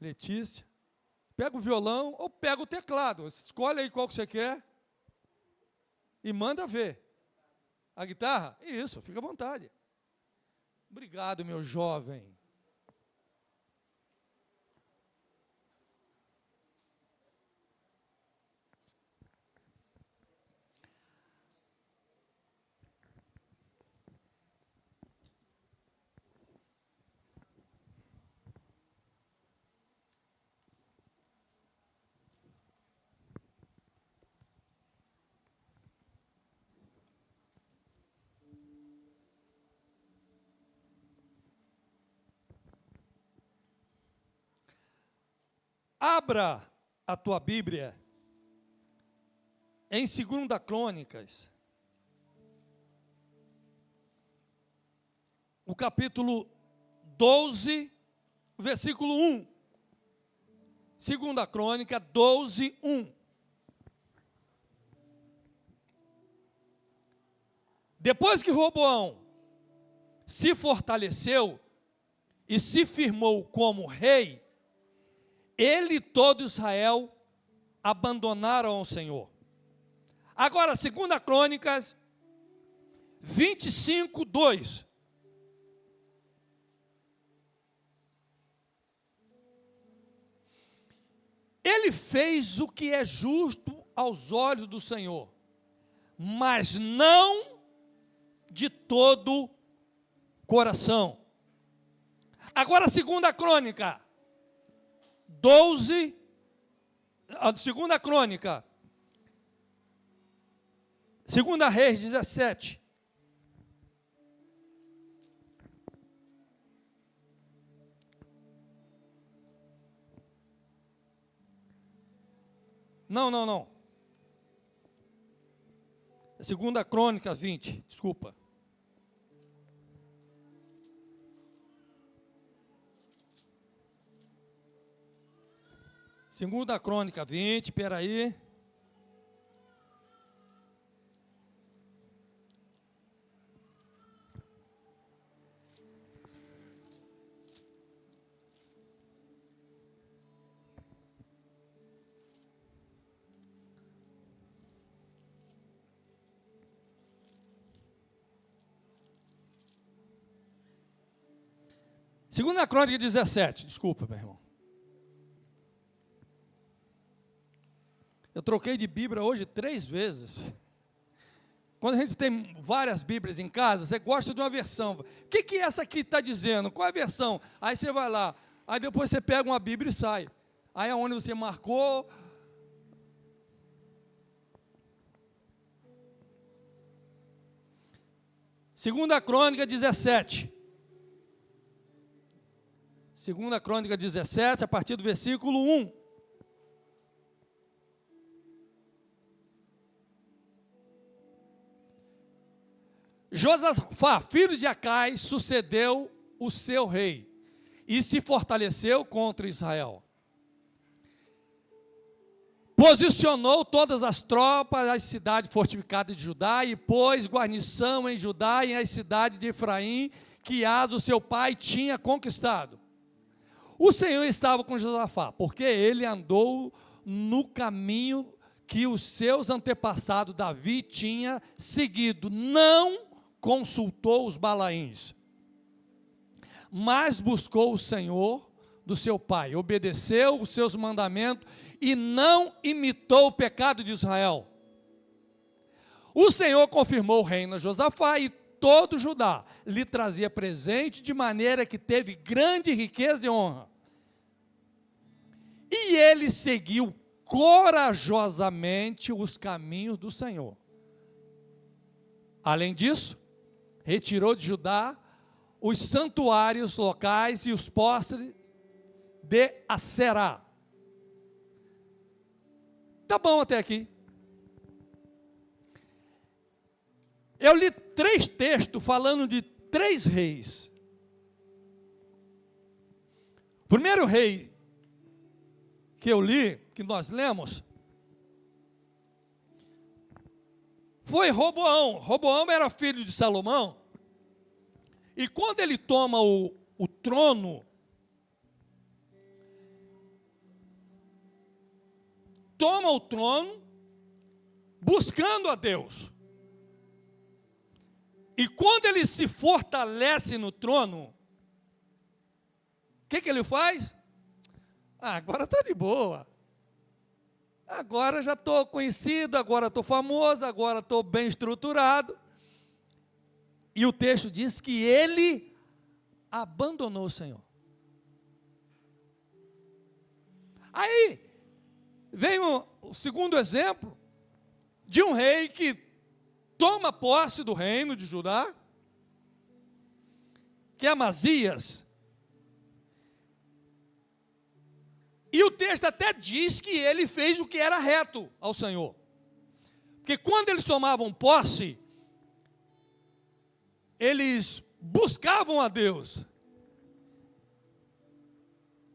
Letícia. Pega o violão ou pega o teclado. Escolhe aí qual que você quer e manda ver. A guitarra? Isso, fica à vontade. Obrigado, meu jovem. Abra a tua Bíblia em 2 Crônicas, o capítulo 12, versículo 1. 2 Crônica 12, 1. Depois que Roboão se fortaleceu e se firmou como rei, ele e todo Israel abandonaram o Senhor. Agora, 2 Crônicas 25, 2. Ele fez o que é justo aos olhos do Senhor, mas não de todo coração. Agora, 2 Crônica 12, 2 Crônica, 2 Reis 17. Não. 2 Crônica 20, desculpa. Segunda Crônica 20, peraí. Segunda Crônica 17, desculpa, meu irmão. Eu troquei de Bíblia hoje 3 vezes. Quando a gente tem várias Bíblias em casa, você gosta de uma versão. O que essa aqui está dizendo? Qual é a versão? Aí você vai lá, aí depois você pega uma Bíblia e sai. Aí é onde você marcou. Segunda Crônica 17. 2 Crônica 17, a partir do versículo 1. Josafá, filho de Acais, sucedeu o seu rei e se fortaleceu contra Israel. Posicionou todas as tropas às cidades fortificadas de Judá e pôs guarnição em Judá e as cidades de Efraim, que Asa, seu pai, tinha conquistado. O Senhor estava com Josafá, porque ele andou no caminho que os seus antepassados Davi tinha seguido, não consultou os Balaíns, mas buscou o Senhor do seu pai, obedeceu os seus mandamentos e não imitou o pecado de Israel. O Senhor confirmou o reino a Josafá e todo Judá lhe trazia presente, de maneira que teve grande riqueza e honra. E ele seguiu corajosamente os caminhos do Senhor. Além disso, retirou de Judá os santuários locais e os postes de Aserá. Tá bom até aqui. Eu li 3 textos falando de 3 reis. O primeiro rei que eu li, que nós lemos, foi Roboão. Roboão era filho de Salomão. E quando ele toma o trono, toma o trono buscando a Deus. E quando ele se fortalece no trono, o que ele faz? Agora está de boa. Agora já estou conhecido, agora estou famoso, agora estou bem estruturado. E o texto diz que ele abandonou o Senhor. Aí vem o segundo exemplo de um rei que toma posse do reino de Judá, que é Amazias. E o texto até diz que ele fez o que era reto ao Senhor. Porque quando eles tomavam posse, eles buscavam a Deus.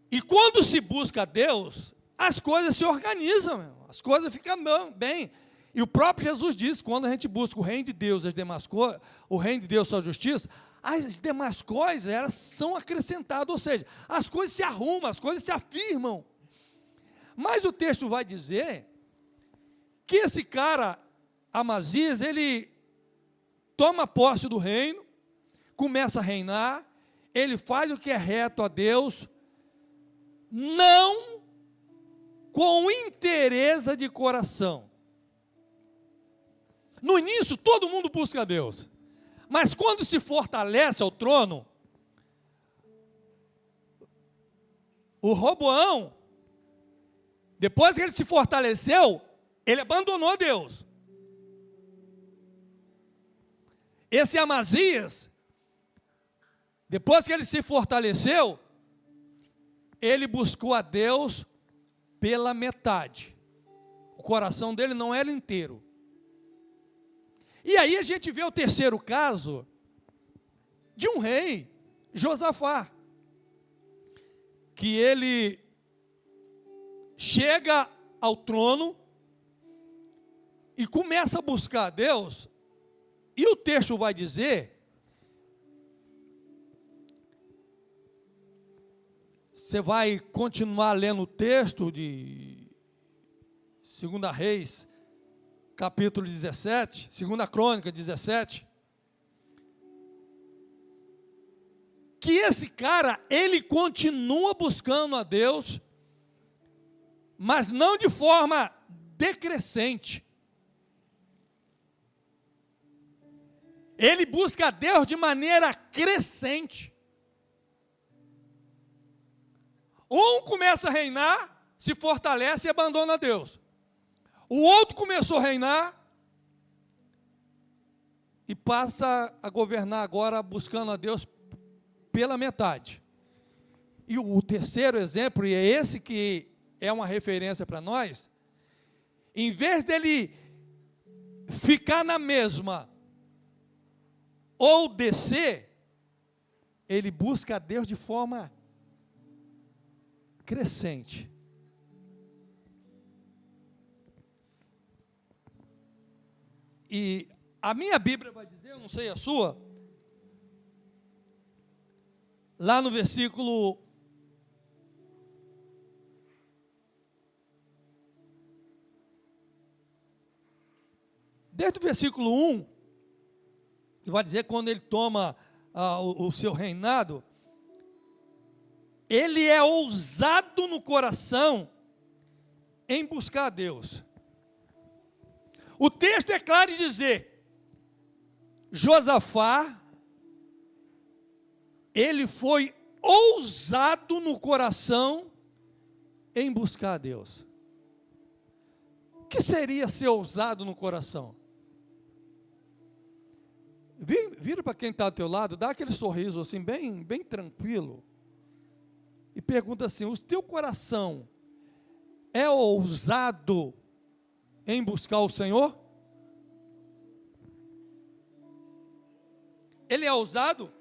E quando se busca a Deus, as coisas se organizam, as coisas ficam bem. E o próprio Jesus disse, quando a gente busca o reino de Deus, o reino de Deus, sua justiça, as demais coisas, elas são acrescentadas, ou seja, as coisas se arrumam, as coisas se afirmam. Mas o texto vai dizer que esse cara, Amazias, ele toma posse do reino, começa a reinar, ele faz o que é reto a Deus, não com interesse de coração. No início, todo mundo busca a Deus, mas quando se fortalece ao trono, o Roboão, depois que ele se fortaleceu, ele abandonou Deus. Esse Amazias, depois que ele se fortaleceu, ele buscou a Deus pela metade. O coração dele não era inteiro. E aí a gente vê o terceiro caso de um rei, Josafá, que ele chega ao trono e começa a buscar a Deus, e o texto vai dizer, você vai continuar lendo o texto de 2 Reis, capítulo 17, 2 Crônica 17, que esse cara, ele continua buscando a Deus, mas não de forma decrescente. Ele busca a Deus de maneira crescente. Um começa a reinar, se fortalece e abandona Deus. O outro começou a reinar e passa a governar agora buscando a Deus pela metade. E o terceiro exemplo, e é esse que é uma referência para nós, em vez dele ficar na mesma ou descer, ele busca a Deus de forma crescente. E a minha Bíblia vai dizer, eu não sei a sua, lá no versículo 1, vai dizer quando ele toma o seu reinado, ele é ousado no coração em buscar a Deus. O texto é claro em dizer, Josafá, ele foi ousado no coração em buscar a Deus. O que seria ser ousado no coração? Vira para quem está ao teu lado, dá aquele sorriso assim, bem tranquilo, e pergunta assim, o teu coração é ousado em buscar o Senhor? Ele é ousado?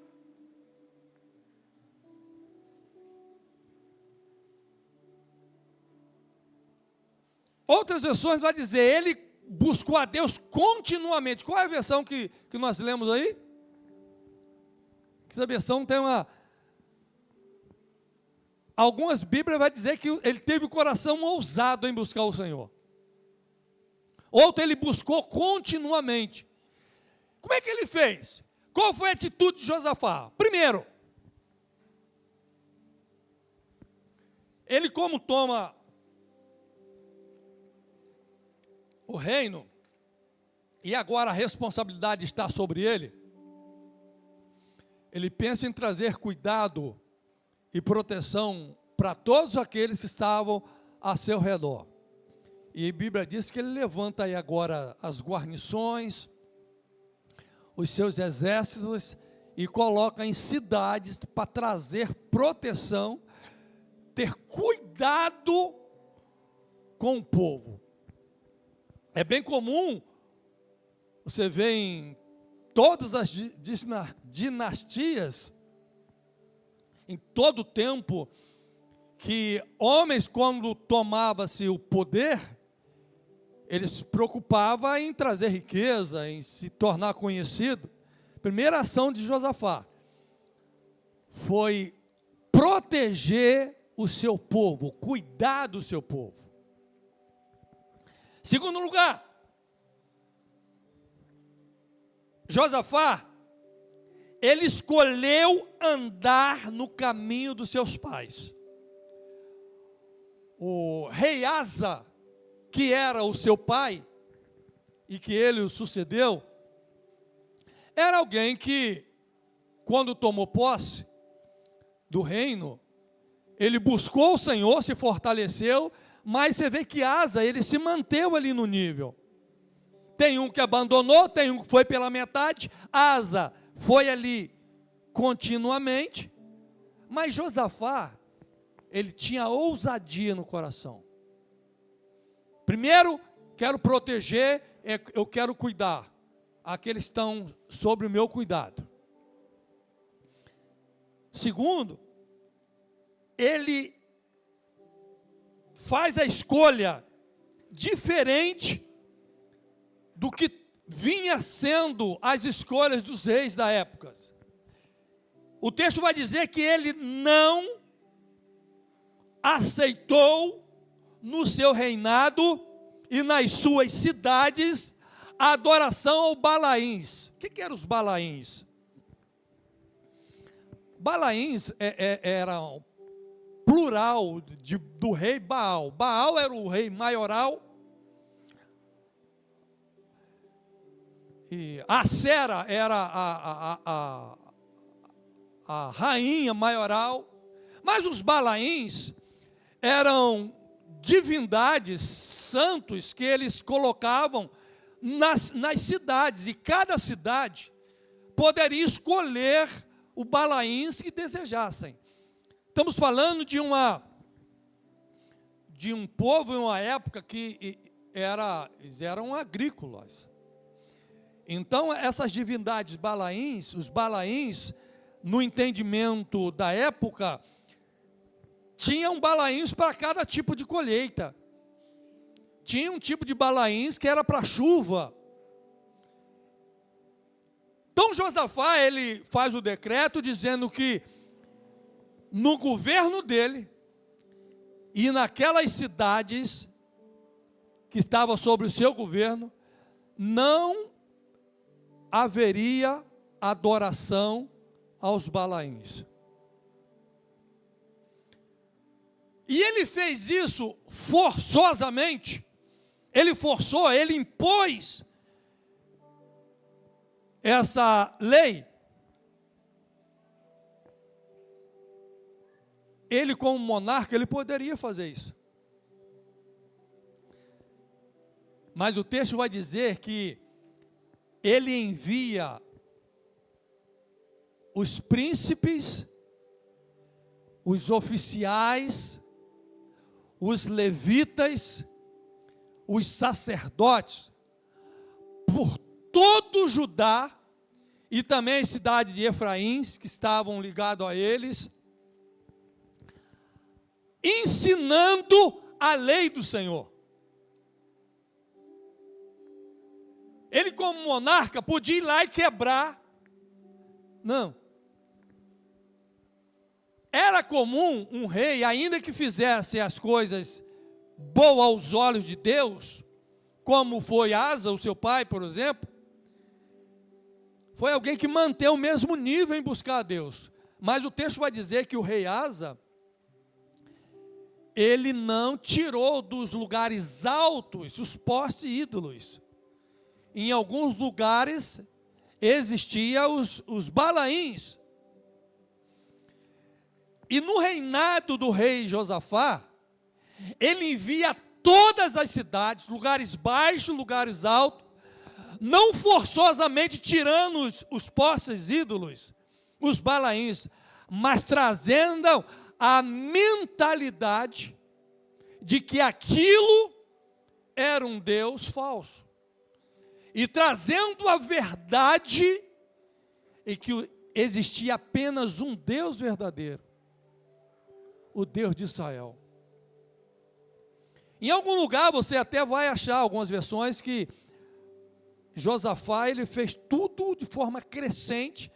Outras versões vai dizer, ele buscou a Deus continuamente. Qual é a versão que nós lemos aí? Essa versão tem algumas Bíblias vai dizer que ele teve o coração ousado em buscar o Senhor. Outro, ele buscou continuamente. Como é que ele fez? Qual foi a atitude de Josafá? Primeiro, ele, como toma o reino, e agora a responsabilidade está sobre ele, ele pensa em trazer cuidado e proteção para todos aqueles que estavam a seu redor. E a Bíblia diz que ele levanta aí agora as guarnições, os seus exércitos, e coloca em cidades para trazer proteção, ter cuidado com o povo. É bem comum, você vê em todas as dinastias, em todo o tempo, que homens, quando tomavam-se o poder, eles se preocupavam em trazer riqueza, em se tornar conhecido. A primeira ação de Josafá foi proteger o seu povo, cuidar do seu povo. Segundo lugar, Josafá, ele escolheu andar no caminho dos seus pais. O rei Asa, que era o seu pai, e que ele o sucedeu, era alguém que, quando tomou posse do reino, ele buscou o Senhor, se fortaleceu, mas você vê que Asa, ele se manteve ali no nível. Tem um que abandonou, tem um que foi pela metade. Asa foi ali continuamente, mas Josafá, ele tinha ousadia no coração. Primeiro, quero proteger, eu quero cuidar. Aqueles estão sob o meu cuidado. Segundo, ele faz a escolha diferente do que vinha sendo as escolhas dos reis da época. O texto vai dizer que ele não aceitou no seu reinado e nas suas cidades a adoração ao Balaíns. O que eram os Balaíns? Balaíns era um plural do rei Baal. Baal era o rei maioral. E Acera era a rainha maioral. Mas os Balaíns eram divindades, santos, que eles colocavam nas cidades. E cada cidade poderia escolher o Balaíns que desejassem. Estamos falando de um povo em uma época que eles eram agrícolas. Então, essas divindades Balaíns, os Balaíns, no entendimento da época, tinham Balaíns para cada tipo de colheita. Tinha um tipo de Balaíns que era para chuva. Então Josafá, ele faz o decreto dizendo que no governo dele e naquelas cidades que estavam sobre o seu governo, não haveria adoração aos Balaíns. E ele fez isso forçosamente. Ele forçou, ele impôs essa lei. Ele, como monarca, ele poderia fazer isso. Mas o texto vai dizer que ele envia os príncipes, os oficiais, os levitas, os sacerdotes, por todo Judá, e também a cidade de Efraim, que estavam ligados a eles, ensinando a lei do Senhor. Ele, como monarca, podia ir lá e quebrar. Não. Era comum um rei, ainda que fizesse as coisas boas aos olhos de Deus, como foi Asa, o seu pai, por exemplo, foi alguém que manteve o mesmo nível em buscar a Deus. Mas o texto vai dizer que o rei Asa, ele não tirou dos lugares altos os postes ídolos. Em alguns lugares existiam os Balaíns. E no reinado do rei Josafá, ele envia todas as cidades, lugares baixos, lugares altos, não forçosamente tirando os postes ídolos, os Balaíns, mas trazendo a mentalidade de que aquilo era um Deus falso. E trazendo a verdade e que existia apenas um Deus verdadeiro, o Deus de Israel. Em algum lugar você até vai achar algumas versões que Josafá, ele fez tudo de forma crescente,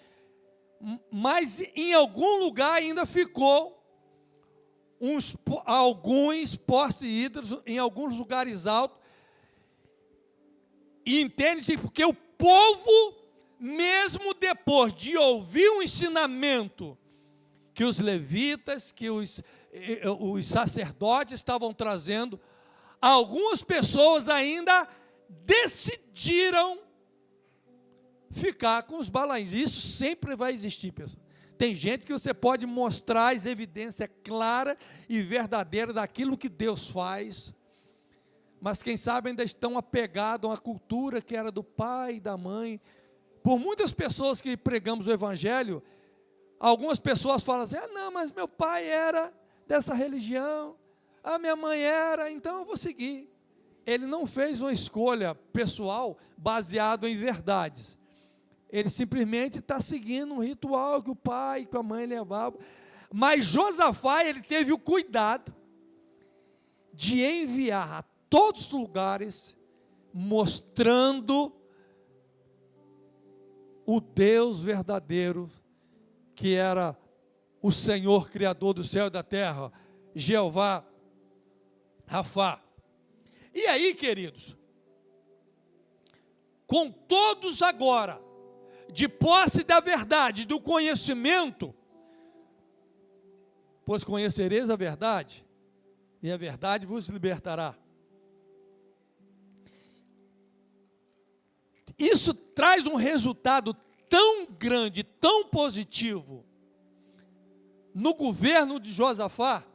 mas em algum lugar ainda ficou alguns postes ídolos, em alguns lugares altos, e entende-se porque o povo, mesmo depois de ouvir o ensinamento que os levitas, que os sacerdotes estavam trazendo, algumas pessoas ainda decidiram ficar com os Balaíns. Isso sempre vai existir, pessoal. Tem gente que você pode mostrar as evidências claras e verdadeiras daquilo que Deus faz, mas quem sabe ainda estão apegados a uma cultura que era do pai e da mãe. Por muitas pessoas que pregamos o evangelho, algumas pessoas falam assim: ah, não, mas meu pai era dessa religião, a minha mãe era, então eu vou seguir. Ele não fez uma escolha pessoal baseada em verdades. Ele simplesmente está seguindo um ritual que o pai e que a mãe levavam. Mas Josafá, ele teve o cuidado de enviar a todos os lugares, mostrando o Deus verdadeiro, que era o Senhor Criador do céu e da terra, Jeová Rafá. E aí, queridos, com todos agora, de posse da verdade, do conhecimento, pois conhecereis a verdade, e a verdade vos libertará. Isso traz um resultado tão grande, tão positivo, no governo de Josafá,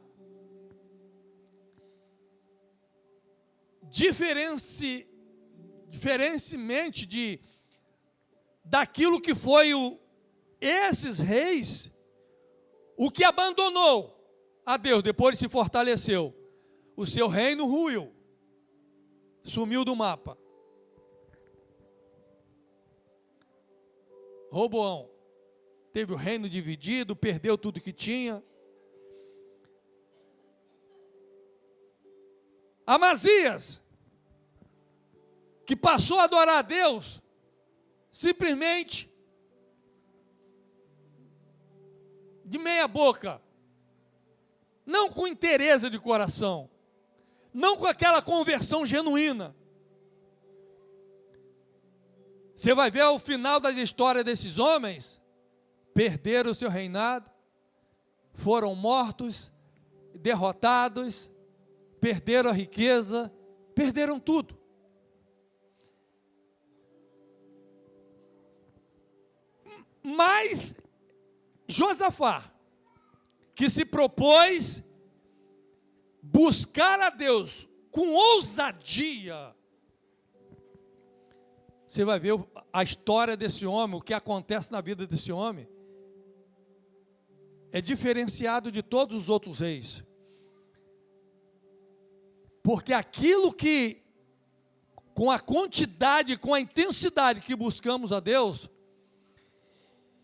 diferentemente daquilo que foi esses reis, o que abandonou a Deus, depois se fortaleceu, o seu reino ruiu, sumiu do mapa. Roboão teve o reino dividido, perdeu tudo que tinha. Amazias, que passou a adorar a Deus, simplesmente de meia boca, não com interesse de coração, não com aquela conversão genuína. Você vai ver ao final das histórias desses homens, perderam o seu reinado, foram mortos, derrotados, perderam a riqueza, perderam tudo. Mas Josafá, que se propôs buscar a Deus com ousadia, você vai ver a história desse homem, o que acontece na vida desse homem, é diferenciado de todos os outros reis. Porque aquilo que, com a quantidade, com a intensidade que buscamos a Deus,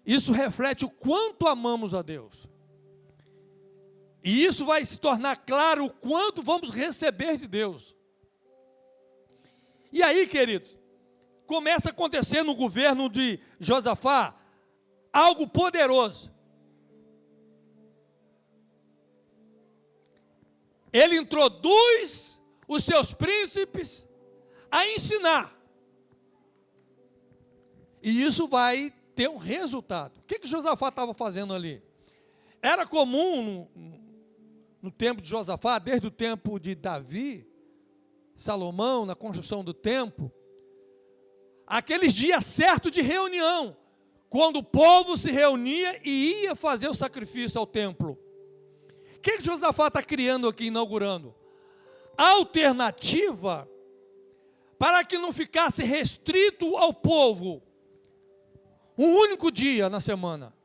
isso reflete o quanto amamos a Deus. E isso vai se tornar claro o quanto vamos receber de Deus. E aí, queridos, começa a acontecer no governo de Josafá algo poderoso. ele introduz os seus príncipes a ensinar. E isso vai ter um resultado. O que Josafá estava fazendo ali? Era comum no tempo de Josafá, desde o tempo de Davi, Salomão, na construção do templo, aqueles dias certos de reunião, quando o povo se reunia e ia fazer o sacrifício ao templo. O que Josafá está criando aqui, inaugurando? Alternativa para que não ficasse restrito ao povo um único dia na semana.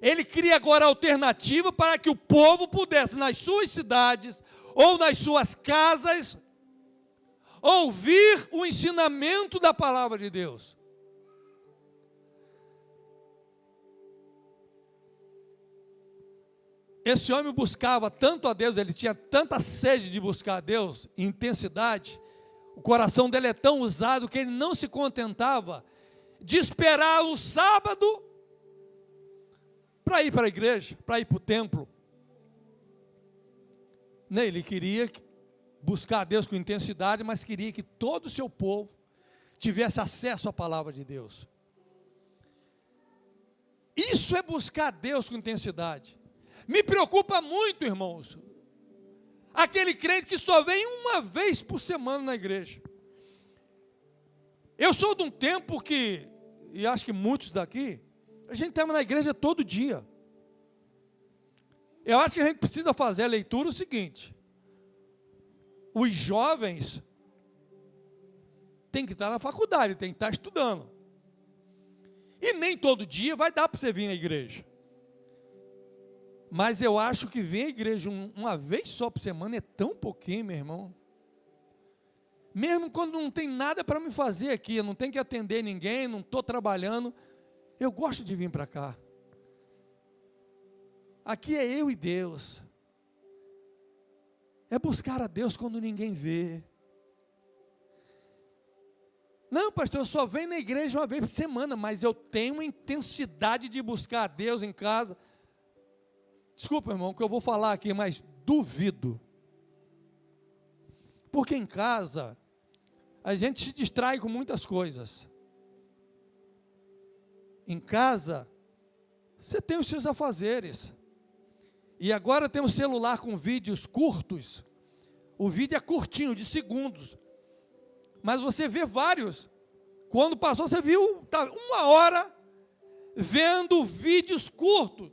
Ele cria agora alternativa para que o povo pudesse, nas suas cidades ou nas suas casas, ouvir o ensinamento da palavra de Deus. Esse homem buscava tanto a Deus, ele tinha tanta sede de buscar a Deus, intensidade, o coração dele é tão usado que ele não se contentava de esperar o sábado para ir para a igreja, para ir para o templo. Ele queria buscar a Deus com intensidade, mas queria que todo o seu povo tivesse acesso à palavra de Deus. Isso é buscar a Deus com intensidade. Me preocupa muito, irmãos, aquele crente que só vem uma vez por semana na igreja. Eu sou de um tempo que, e acho que muitos daqui, a gente estava na igreja todo dia. Eu acho que a gente precisa fazer a leitura o seguinte: os jovens têm que estar na faculdade, têm que estar estudando. E nem todo dia vai dar para você vir à igreja. Mas eu acho que vir à igreja uma vez só por semana é tão pouquinho, meu irmão. Mesmo quando não tem nada para me fazer aqui, eu não tenho que atender ninguém, não estou trabalhando, eu gosto de vir para cá. Aqui é eu e Deus. É buscar a Deus quando ninguém vê. Não, pastor, eu só venho na igreja uma vez por semana, mas eu tenho uma intensidade de buscar a Deus em casa. Desculpa, irmão, que eu vou falar aqui, mas duvido. Porque em casa, a gente se distrai com muitas coisas. Em casa, você tem os seus afazeres. E agora tem um celular com vídeos curtos. O vídeo é curtinho, de segundos. Mas você vê vários. Quando passou, você viu, tá, 1 hora vendo vídeos curtos.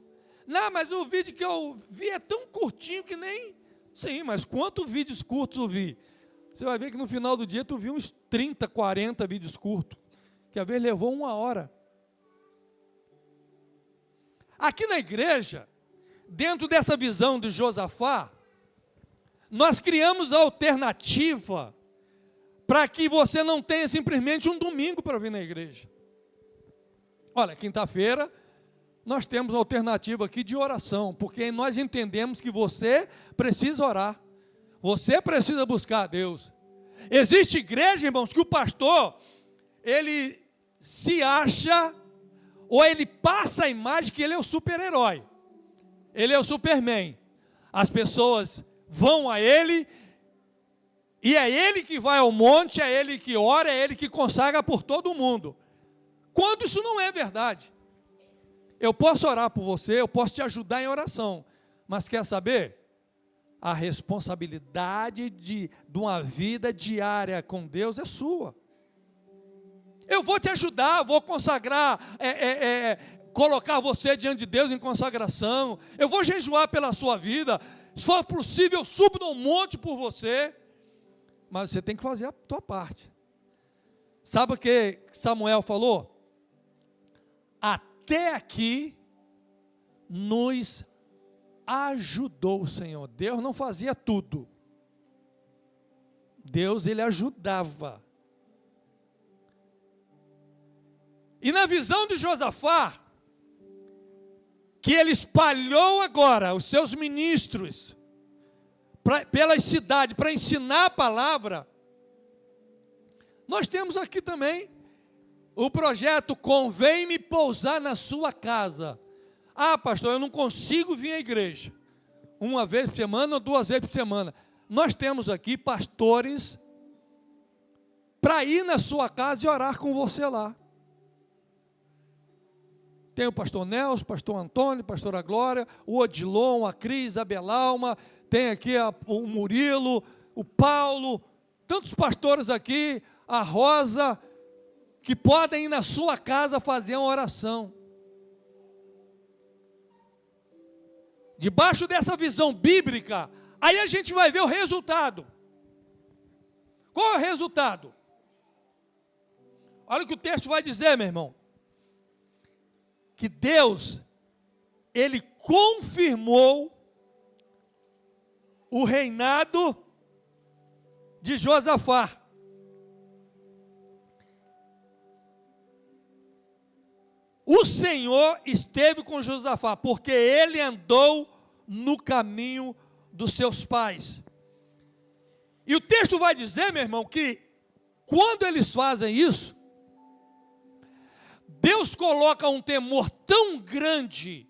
Não, mas o vídeo que eu vi é tão curtinho que nem... Sim, mas quantos vídeos curtos eu vi? Você vai ver que no final do dia tu viu uns 30, 40 vídeos curtos. Que às vezes levou 1 hora. Aqui na igreja, dentro dessa visão de Josafá, nós criamos a alternativa para que você não tenha simplesmente um domingo para vir na igreja. Olha, quinta-feira nós temos a alternativa aqui de oração, porque nós entendemos que você precisa orar, você precisa buscar a Deus. Existe igreja, irmãos, que o pastor, ele se acha, ou ele passa a imagem que ele é o super-herói, ele é o Superman. As pessoas vão a ele, e é ele que vai ao monte, é ele que ora, é ele que consagra por todo mundo. Quando isso não é verdade. Eu posso orar por você, eu posso te ajudar em oração, mas quer saber? A responsabilidade de uma vida diária com Deus é sua. Eu vou te ajudar, vou consagrar, colocar você diante de Deus em consagração, eu vou jejuar pela sua vida, se for possível eu subo no monte por você, mas você tem que fazer a tua parte. Sabe o que Samuel falou? Até aqui nos ajudou o Senhor. Deus não fazia tudo. Deus, ele ajudava. E na visão de Josafá, que ele espalhou agora os seus ministros pelas cidades para ensinar a palavra, nós temos aqui também o projeto Convém-me Pousar na Sua Casa. Ah, pastor, eu não consigo vir à igreja. uma vez por semana ou 2 vezes por semana. Nós temos aqui pastores para ir na sua casa e orar com você lá. Tem o pastor Nelson, o pastor Antônio, a pastora Glória, o Odilon, a Cris, a Belalma, tem aqui o Murilo, o Paulo, tantos pastores aqui, a Rosa, que podem ir na sua casa fazer uma oração. Debaixo dessa visão bíblica, aí a gente vai ver o resultado. Qual é o resultado? Olha o que o texto vai dizer, meu irmão. Que Deus, Ele confirmou o reinado de Josafá. O Senhor esteve com Josafá, porque ele andou no caminho dos seus pais. E o texto vai dizer, meu irmão, que quando eles fazem isso, Deus coloca um temor tão grande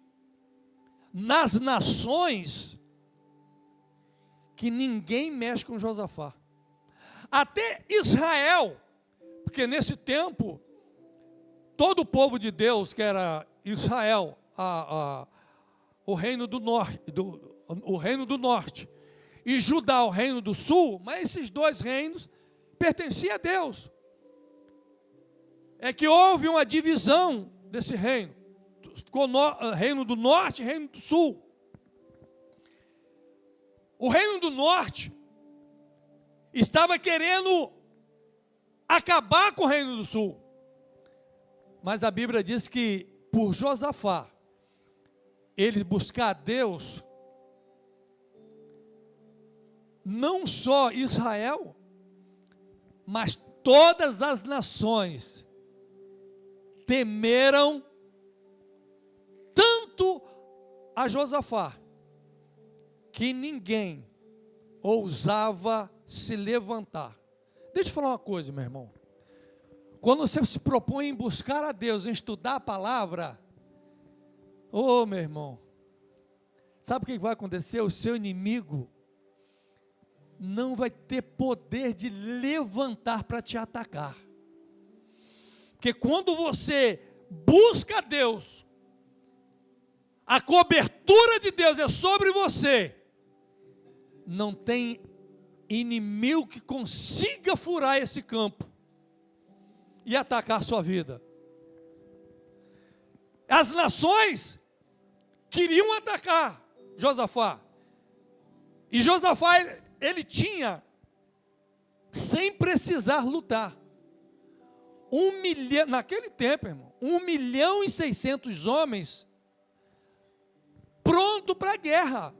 nas nações, que ninguém mexe com Josafá. Até Israel, porque nesse tempo, todo o povo de Deus, que era Israel, o reino do norte, o reino do norte, e Judá, o reino do sul, mas esses 2 reinos pertenciam a Deus. É que houve uma divisão desse reino. Ficou reino do norte e reino do sul. O reino do norte estava querendo acabar com o reino do sul. Mas a Bíblia diz que por Josafá, ele buscar a Deus, não só Israel, mas todas as nações temeram tanto a Josafá, que ninguém ousava se levantar. Deixa eu falar uma coisa, meu irmão. Quando você se propõe em buscar a Deus, em estudar a palavra, meu irmão, sabe o que vai acontecer? O seu inimigo não vai ter poder de levantar para te atacar. Porque quando você busca a Deus, a cobertura de Deus é sobre você, não tem inimigo que consiga furar esse campo e atacar a sua vida. As nações queriam atacar Josafá, e Josafá, ele tinha, sem precisar lutar, 1 milhão, naquele tempo, irmão, 1.600.000 homens pronto para a guerra.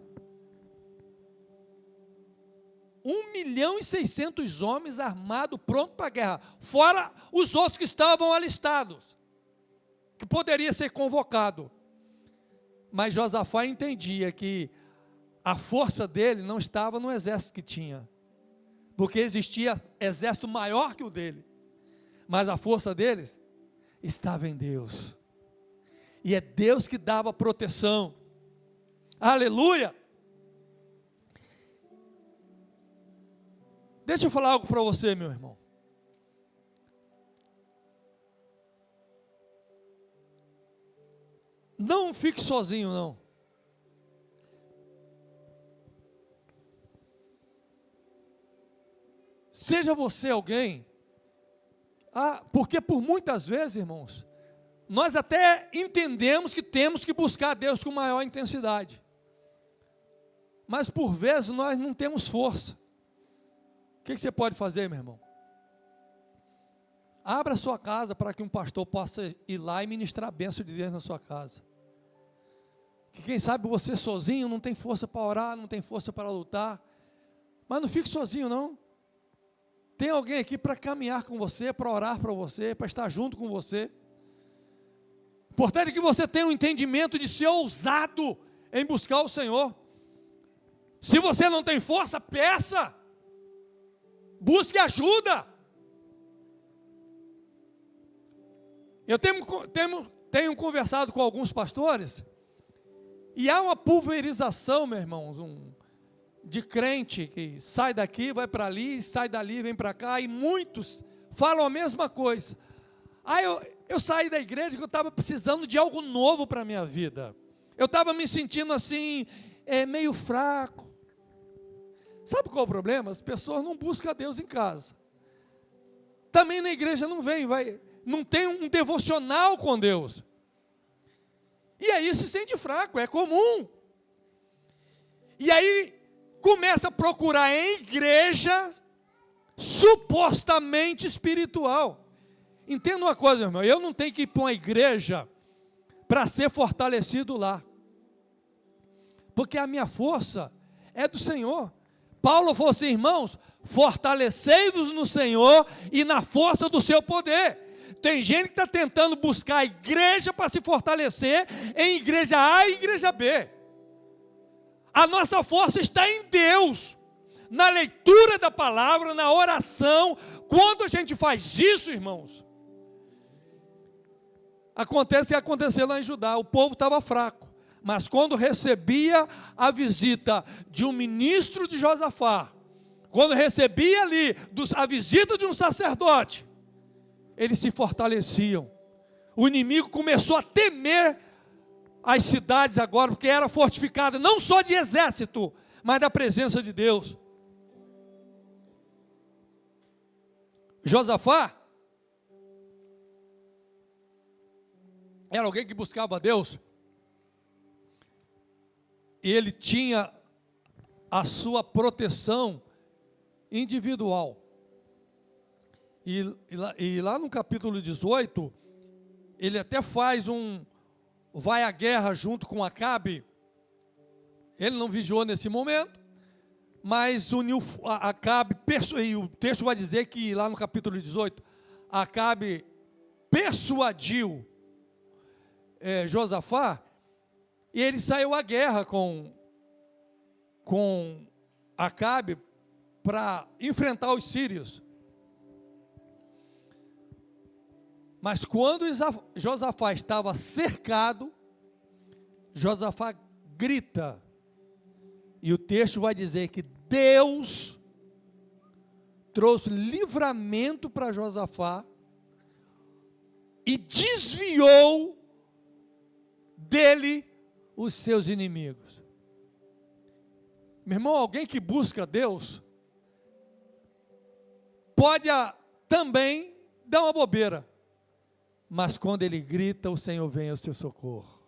1.600.000 homens armados, prontos para a guerra, fora os outros que estavam alistados, que poderia ser convocado. Mas Josafá entendia que a força dele não estava no exército que tinha, porque existia exército maior que o dele, mas a força deles estava em Deus, e é Deus que dava proteção. Aleluia! Deixa eu falar algo para você, meu irmão. Não fique sozinho, não. Seja você alguém, porque por muitas vezes, irmãos, nós até entendemos que temos que buscar a Deus com maior intensidade, mas por vezes nós não temos força. O que você pode fazer, meu irmão? Abra a sua casa para que um pastor possa ir lá e ministrar a bênção de Deus na sua casa. Que quem sabe você sozinho não tem força para orar, não tem força para lutar, mas não fique sozinho, não. Tem alguém aqui para caminhar com você, para orar para você, para estar junto com você. Importante é que você tenha um entendimento de ser ousado em buscar o Senhor. Se você não tem força, peça. Busque ajuda. Eu tenho conversado com alguns pastores, E há uma pulverização, meus irmãos, de crente que sai daqui, vai para ali, sai dali, vem para cá, e muitos falam a mesma coisa. Eu saí da igreja que eu estava precisando de algo novo para a minha vida. Eu estava me sentindo assim, meio fraco. Sabe qual é o problema? As pessoas não buscam a Deus em casa. Também na igreja não tem um devocional com Deus. E aí se sente fraco, é comum. E aí começa a procurar em igreja supostamente espiritual. Entenda uma coisa, meu irmão, eu não tenho que ir para uma igreja para ser fortalecido lá. Porque a minha força é do Senhor. Paulo falou assim, irmãos, fortalecei-vos no Senhor e na força do seu poder. Tem gente que está tentando buscar a igreja para se fortalecer em igreja A e igreja B. A nossa força está em Deus, na leitura da palavra, na oração. Quando a gente faz isso, irmãos, acontece o que aconteceu lá em Judá, o povo estava fraco. Mas quando recebia a visita de um ministro de Josafá, quando recebia ali a visita de um sacerdote, eles se fortaleciam. O inimigo começou a temer as cidades agora, porque era fortificada não só de exército, mas da presença de Deus. Josafá era alguém que buscava a Deus, e ele tinha a sua proteção individual. E lá no capítulo 18, ele até faz vai à guerra junto com Acabe. Ele não vigiou nesse momento, mas uniu Acabe, e o texto vai dizer que lá no capítulo 18, Acabe persuadiu Josafá, e ele saiu à guerra com Acabe para enfrentar os sírios. Mas quando Josafá estava cercado, Josafá grita, e o texto vai dizer que Deus trouxe livramento para Josafá e desviou dele os seus inimigos. Meu irmão, alguém que busca Deus pode também dar uma bobeira, mas quando ele grita, o Senhor vem ao seu socorro.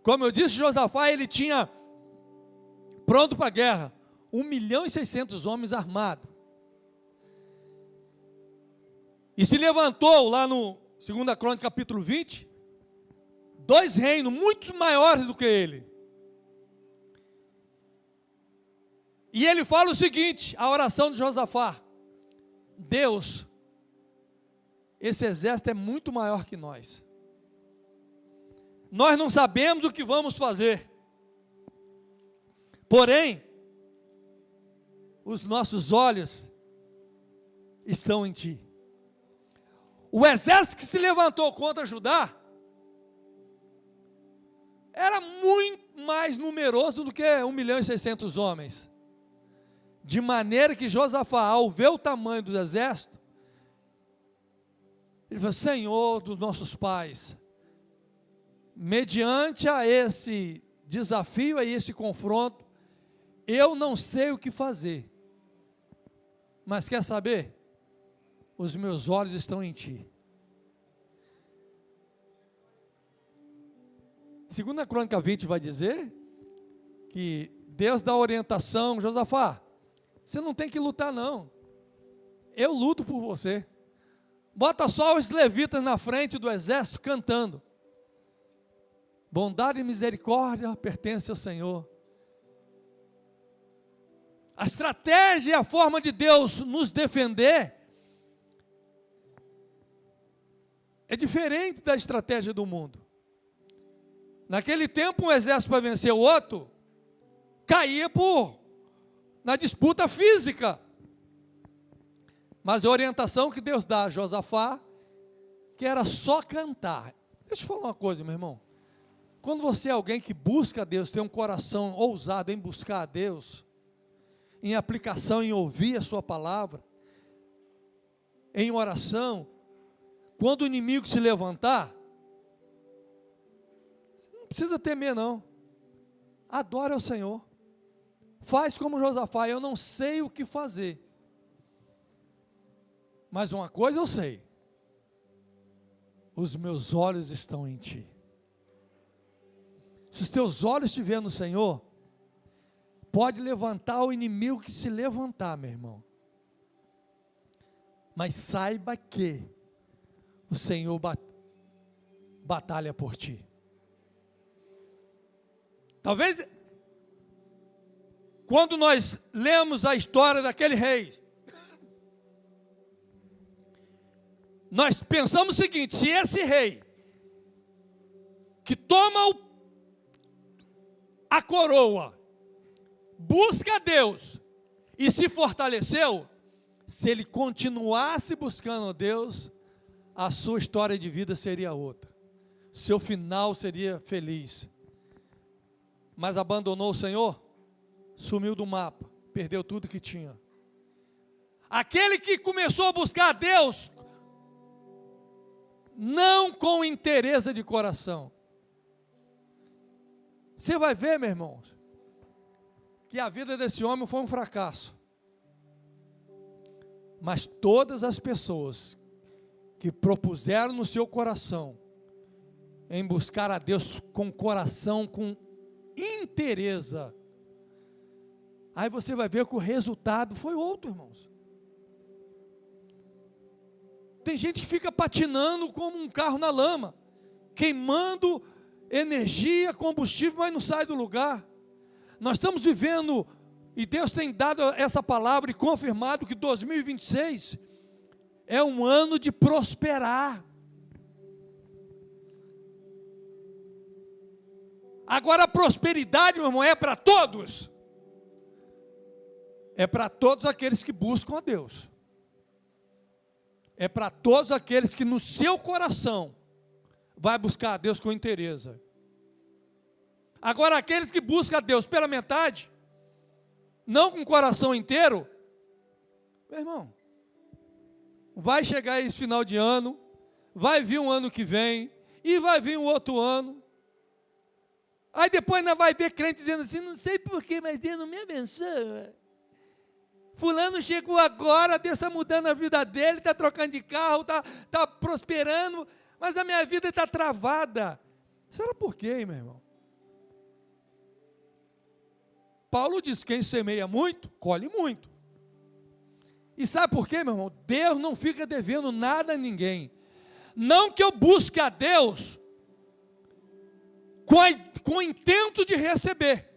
Como eu disse, Josafá, ele tinha pronto para a guerra 1.600.000 homens armados. E se levantou lá no 2 Crônicas capítulo 20, 2 reinos muito maiores do que ele. E ele fala o seguinte, a oração de Josafá: Deus, esse exército é muito maior que nós. Nós não sabemos o que vamos fazer. Porém, os nossos olhos estão em ti. O exército que se levantou contra Judá era muito mais numeroso do que 1.600.000 homens. De maneira que Josafá, ao ver o tamanho do exército, ele falou: Senhor dos nossos pais, mediante a esse desafio, a esse confronto, eu não sei o que fazer, mas quer saber? Os meus olhos estão em ti. 2 Crônica 20 vai dizer que Deus dá orientação: Josafá, você não tem que lutar não, eu luto por você. Bota só os levitas na frente do exército cantando: bondade e misericórdia pertencem ao Senhor. A estratégia e a forma de Deus nos defender é diferente da estratégia do mundo. Naquele tempo, um exército para vencer o outro caía na disputa física. Mas a orientação que Deus dá a Josafá, que era só cantar. Deixa eu falar uma coisa, meu irmão. Quando você é alguém que busca a Deus, tem um coração ousado em buscar a Deus, em aplicação, em ouvir a sua palavra, em oração, quando o inimigo se levantar, você não precisa temer não, adore ao Senhor, faz como Josafá, eu não sei o que fazer, mas uma coisa eu sei, os meus olhos estão em Ti. Se os teus olhos estiverem no Senhor, pode levantar o inimigo que se levantar, meu irmão, mas saiba que o Senhor batalha por ti. Talvez, quando nós lemos a história daquele rei, nós pensamos o seguinte: se esse rei, que toma a coroa, busca a Deus, e se fortaleceu, se ele continuasse buscando a Deus, a sua história de vida seria outra, seu final seria feliz, mas abandonou o Senhor, sumiu do mapa, perdeu tudo que tinha. Aquele que começou a buscar a Deus, não com interesse de coração, você vai ver, meu irmão, que a vida desse homem foi um fracasso, mas todas as pessoas que propuseram no seu coração em buscar a Deus com coração, com interesse, aí você vai ver que o resultado foi outro, irmãos. Tem gente que fica patinando como um carro na lama, queimando energia, combustível, mas não sai do lugar. Nós estamos vivendo, e Deus tem dado essa palavra e confirmado que 2026 é um ano de prosperar. Agora a prosperidade, meu irmão, é para todos. É para todos aqueles que buscam a Deus. É para todos aqueles que no seu coração vai buscar a Deus com interesse. Agora aqueles que buscam a Deus pela metade, não com o coração inteiro, meu irmão, vai chegar esse final de ano, vai vir um ano que vem, e vai vir um outro ano, aí depois ainda vai ver crente dizendo assim, não sei porquê, mas Deus não me abençoa. Fulano chegou agora, Deus está mudando a vida dele, está trocando de carro, está prosperando, mas a minha vida está travada. Será por quê, meu irmão? Paulo diz, quem semeia muito, colhe muito. E sabe por quê, meu irmão? Deus não fica devendo nada a ninguém. Não que eu busque a Deus com o intento de receber.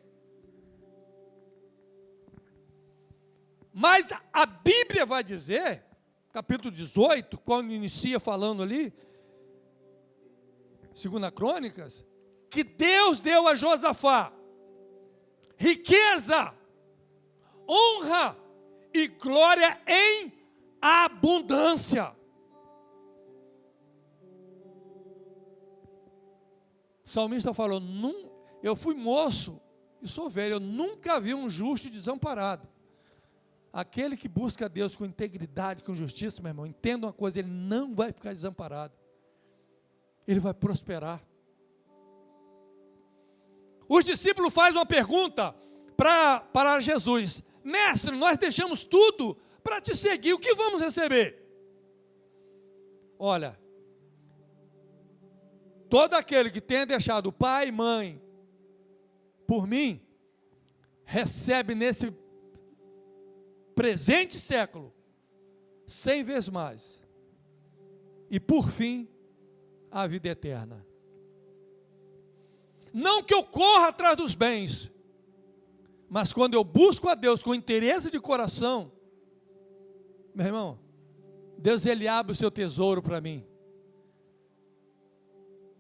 Mas a Bíblia vai dizer, capítulo 18, quando inicia falando ali, 2 Crônicas, que Deus deu a Josafá riqueza, honra e glória em abundância. O salmista falou, eu fui moço e sou velho, eu nunca vi um justo desamparado. Aquele que busca a Deus com integridade, com justiça, meu irmão, entenda uma coisa, ele não vai ficar desamparado, ele vai prosperar. Os discípulos fazem uma pergunta para Jesus, mestre, nós deixamos tudo para te seguir, o que vamos receber? Olha, todo aquele que tenha deixado pai e mãe por mim, recebe nesse presente século 100 vezes mais, e por fim a vida eterna. Não que eu corra atrás dos bens, mas quando eu busco a Deus com interesse de coração, meu irmão, Deus ele abre o seu tesouro para mim.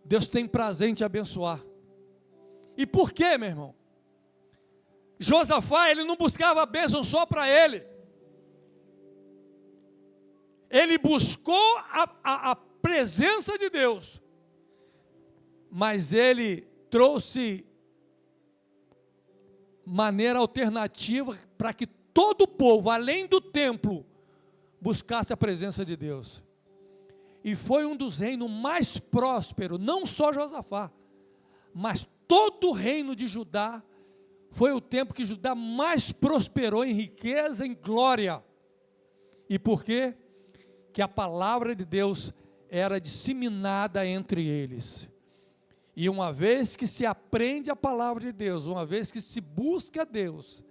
Deus tem prazer em te abençoar. E por quê, meu irmão? Josafá, ele não buscava a bênção só para ele. Ele buscou a presença de Deus. Mas ele trouxe maneira alternativa para que todo o povo, além do templo, buscasse a presença de Deus. E foi um dos reinos mais prósperos, não só Josafá, mas todo o reino de Judá. Foi o tempo que Judá mais prosperou em riqueza, em glória. E por quê? Que a palavra de Deus era disseminada entre eles. E uma vez que se aprende a palavra de Deus, uma vez que se busca Deus,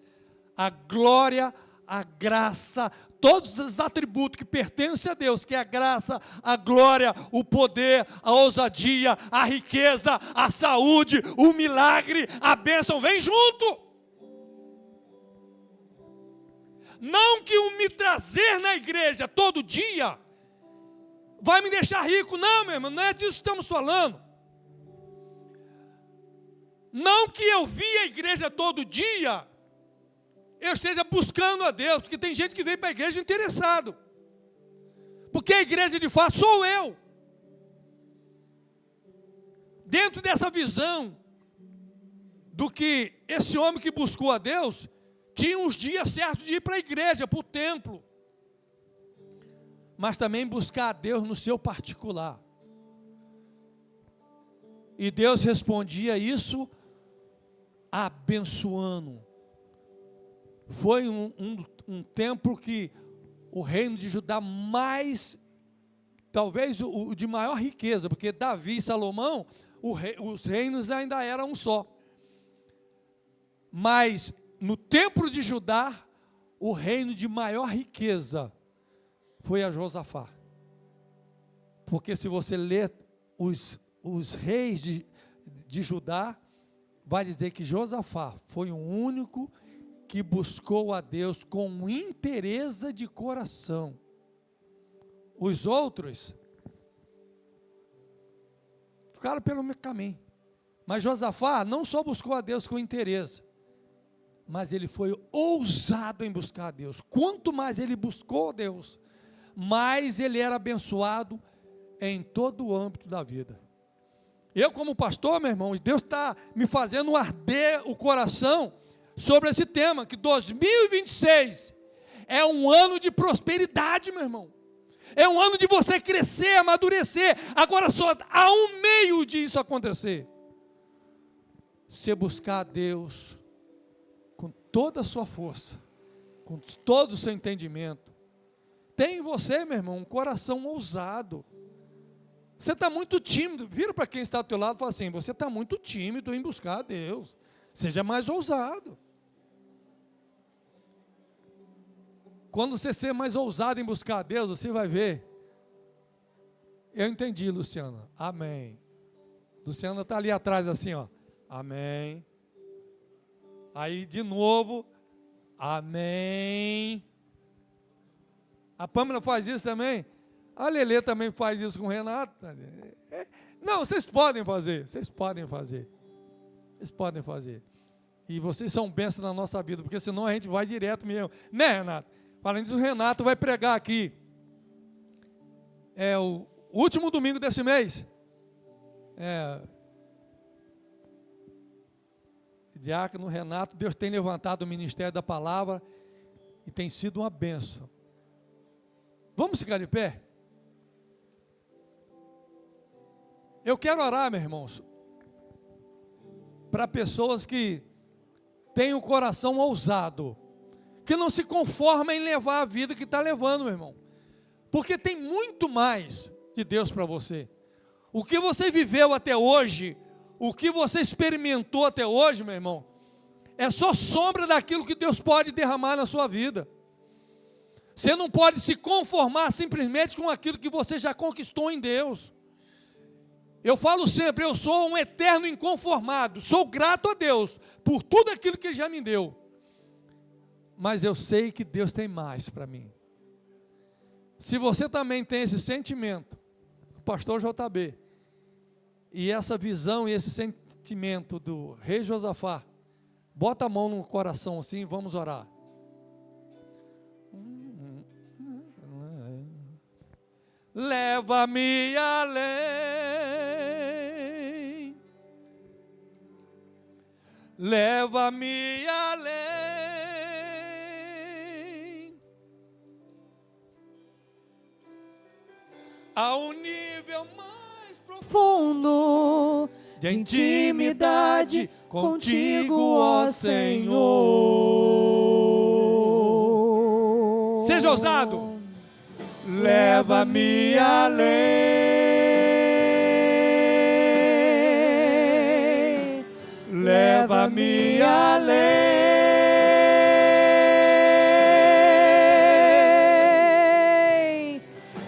a glória, a graça, todos os atributos que pertencem a Deus, que é a graça, a glória, o poder, a ousadia, a riqueza, a saúde, o milagre, a bênção, vem junto. Não que o me trazer na igreja todo dia vai me deixar rico, não, meu irmão, não é disso que estamos falando. Não que eu vi a igreja todo dia, eu esteja buscando a Deus, porque tem gente que vem para a igreja interessado, porque a igreja de fato sou eu. Dentro dessa visão, do que esse homem que buscou a Deus, tinha os dias certos de ir para a igreja, para o templo, mas também buscar a Deus no seu particular. E Deus respondia isso abençoando. Foi um tempo que o reino de Judá mais, talvez o de maior riqueza, porque Davi e Salomão, os reinos ainda eram um só. Mas no templo de Judá, o reino de maior riqueza foi a Josafá. Porque se você ler os reis de Judá, vai dizer que Josafá foi o único que buscou a Deus com inteireza de coração. Os outros ficaram pelo meu caminho. Mas Josafá não só buscou a Deus com inteireza, mas ele foi ousado em buscar a Deus. Quanto mais ele buscou a Deus, mais ele era abençoado em todo o âmbito da vida. Eu, como pastor, meu irmão, Deus está me fazendo arder o coração sobre esse tema, que 2026 é um ano de prosperidade, meu irmão. É um ano de você crescer, amadurecer. Agora só há um meio de isso acontecer. Você buscar a Deus com toda a sua força, com todo o seu entendimento. Tem em você, meu irmão, um coração ousado. Você está muito tímido. Vira para quem está ao teu lado e fala assim: você está muito tímido em buscar a Deus. Seja mais ousado. Quando você ser mais ousado em buscar a Deus, você vai ver. Eu entendi, Luciana. Amém. Luciana está ali atrás assim, ó. Amém. Aí de novo. Amém. A Pâmela faz isso também. A Lelê também faz isso com o Renato. Não, vocês podem fazer. Vocês podem fazer. Vocês podem fazer. E vocês são bênçãos na nossa vida, porque senão a gente vai direto mesmo. Né, Renato? Falando disso, o Renato vai pregar aqui. É o último domingo desse mês. Diácono Renato, Deus tem levantado o ministério da palavra e tem sido uma bênção. Vamos ficar de pé? Eu quero orar, meus irmãos, para pessoas que têm o coração ousado, que não se conforma em levar a vida que está levando, meu irmão, porque tem muito mais de Deus para você. O que você viveu até hoje, o que você experimentou até hoje, meu irmão, é só sombra daquilo que Deus pode derramar na sua vida. Você não pode se conformar simplesmente com aquilo que você já conquistou em Deus. Eu falo sempre, eu sou um eterno inconformado, sou grato a Deus por tudo aquilo que Ele já me deu. Mas eu sei que Deus tem mais para mim. Se você também tem esse sentimento, o pastor JB, e essa visão e esse sentimento do rei Josafá, bota a mão no coração assim e vamos orar. Leva-me além leva-me além, a um nível mais profundo de intimidade contigo, ó Senhor. Seja ousado. Leva-me além, leva-me além,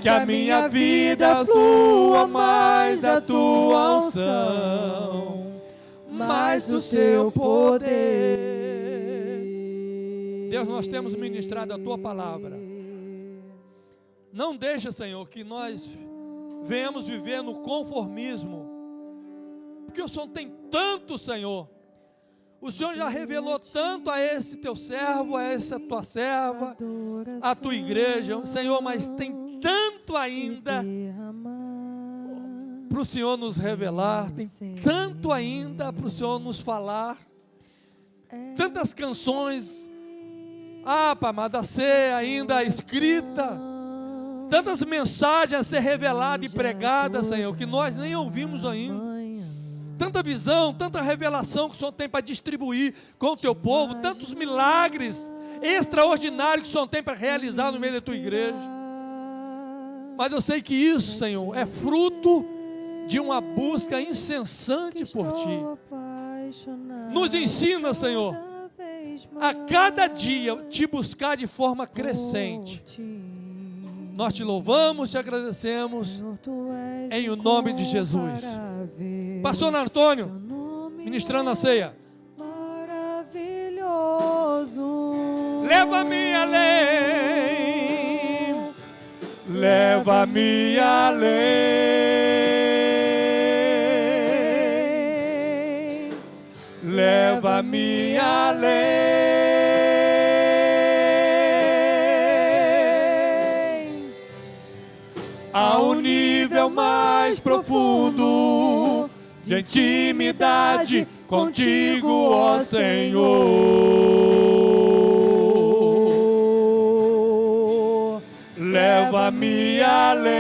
que a minha vida flua mais da tua unção, mais do teu poder. Deus, nós temos ministrado a tua palavra. Não deixa, Senhor, que nós venhamos viver no conformismo, porque o Senhor tem tanto, Senhor. O Senhor já revelou tanto a esse teu servo, a essa tua serva, a tua igreja, Senhor, mas tem tanto ainda para o Senhor nos revelar, tem tanto ainda para o Senhor nos falar, tantas canções, Pai amado, a ser ainda escrita, tantas mensagens a ser reveladas e pregadas, Senhor, que nós nem ouvimos ainda. Tanta visão, tanta revelação que o Senhor tem para distribuir com o teu povo, tantos milagres extraordinários que o Senhor tem para realizar no meio da tua igreja. Mas eu sei que isso, Senhor, é fruto de uma busca incessante por Ti. Nos ensina, Senhor, a cada dia Te buscar de forma crescente. Nós Te louvamos, Te agradecemos, em o nome de Jesus. Pastor Antônio, ministrando a ceia. Maravilhoso. Leva-me além, leva-me além, leva-me além. A um nível mais profundo de intimidade contigo, ó Senhor. Leva-me além,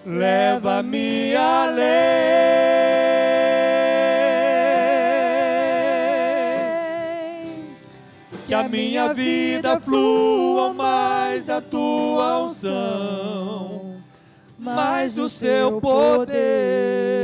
leva-me além, que a minha vida flua mais da tua unção, mais do seu poder.